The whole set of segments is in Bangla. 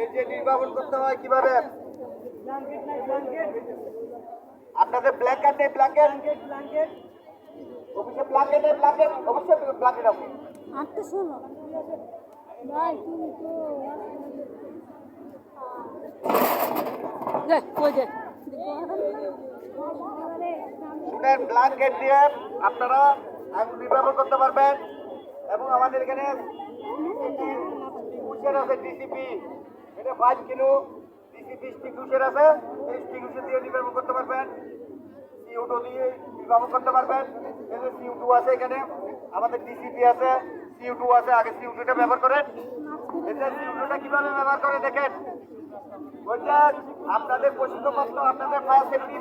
এই যে নির্বাচন করতে হয় কিভাবে? আপনাদের ব্ল্যাঙ্কেট নেই, ব্ল্যাঙ্কেট অফিসে ব্ল্যাঙ্কেট নেই, ব্ল্যাঙ্কেট অবশ্যই ব্ল্যাঙ্কেট আছে। আটটা শোনো ভাই তুমি তো শুনেন, ব্ল্যাঙ্কেট দিয়ে আপনারা আগুন নির্বাপন করতে পারবেন এবং আমাদের এখানে হুশের আছে ডিসিপি, এটা 5 কিলো ডিসিপি স্টিক হুশের আছে, এই স্টিক হুশের দিয়ে নির্বাপন করতে পারবেন। CO2 দিয়ে নির্বাপন করতে পারবেন। এই যে CO2 আছে এখানে, আমাদের ডিসিপি আছে, CO2 আছে, আগে CO2টা ব্যবহার করেন। এটা CO2টা কিভাবে ব্যবহার করে দেখেন। ওইটা আপনাদের প্রশিক্ষণপ্রাপ্ত আপনাদের ফায়ার সেফটি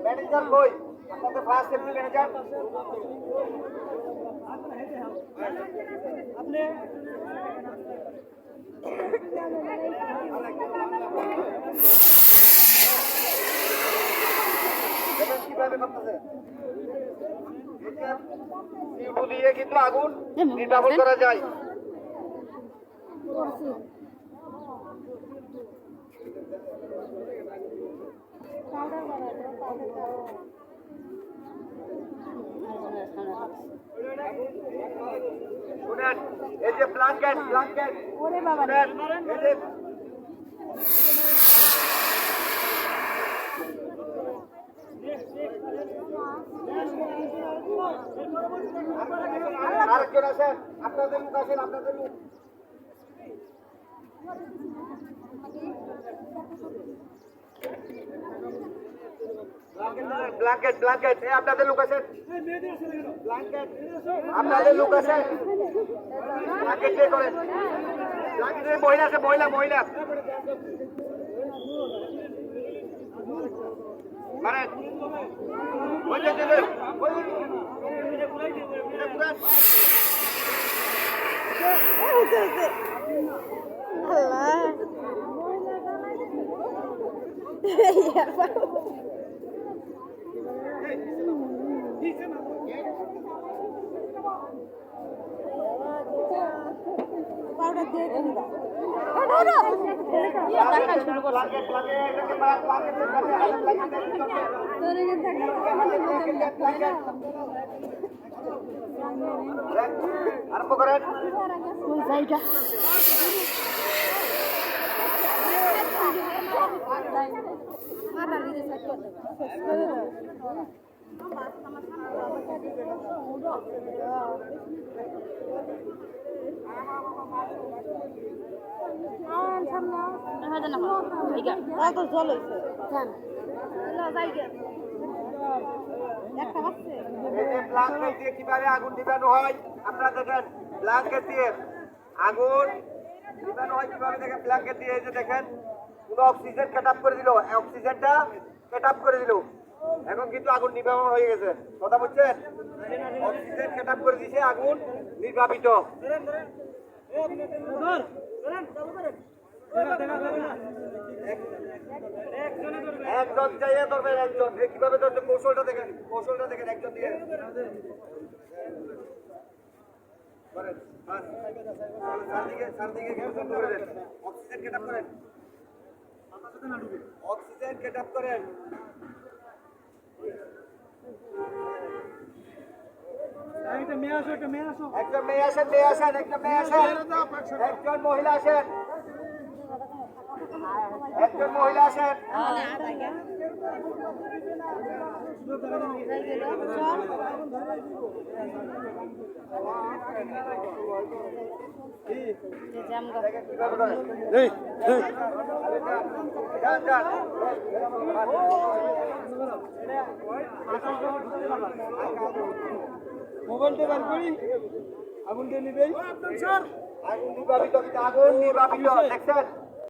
ম্যানেজার কই? আপনাদের ফায়ার সেফটি ম্যানেজার আপনি কিভাবে করতেছে? CO2 দিয়ে কিন্তু আগুন নির্বাপন করা যায়। শুনেন, এই যে ব্ল্যাঙ্কেট ওরে বাবা এই যে আরেকজন আছেন, আপনাদের লোক আছেন, আপনাদের লোক ব্ল্যাঙ্কেট আপনাদের লোক আছেন, ব্ল্যাঙ্কেট আপনাদের লোক আছেন, ব্ল্যাঙ্কেট দিয়ে করেন, ব্ল্যাঙ্কেটের মহিলা আছে, মহিলা মানে পাউডার দিয়ে দিবা আরম্ভ করেন। ব্ল্যাঙ্কেট দিয়ে কিভাবে আগুন নিবানো হয় আপনারা দেখেন। ব্ল্যাঙ্কেট দিয়ে আগুন নিবানো হয় কিভাবে দেখেন। ব্ল্যাঙ্কেট দিয়ে এই যে দেখেন, পুরো অক্সিজেন কাট আপ করে দিল, অক্সিজেনটা কাট আপ করে দিল, এখন কিন্তু আগুন নির্বাপন হয়ে গেছে। কথা বুঝছেন? অক্সিজেন কাট আপ করে দিয়েছে, আগুন নির্বাপিত। একজন চাইয়ে ধরবেন, একজন কিভাবে ধরছে কৌশলটা দেখেন, একজন দিয়ে অক্সিজেন কেট আপ করেন, অক্সিজেন কেট আপ করেন। একজন মেয়ে আসেন, একজন মহিলা আসেন, একজন মহিলা আসেন। মোবাইলটা বার করি, আগুনটা নিবেই, আগুন নিবাবিত, দেখছেন?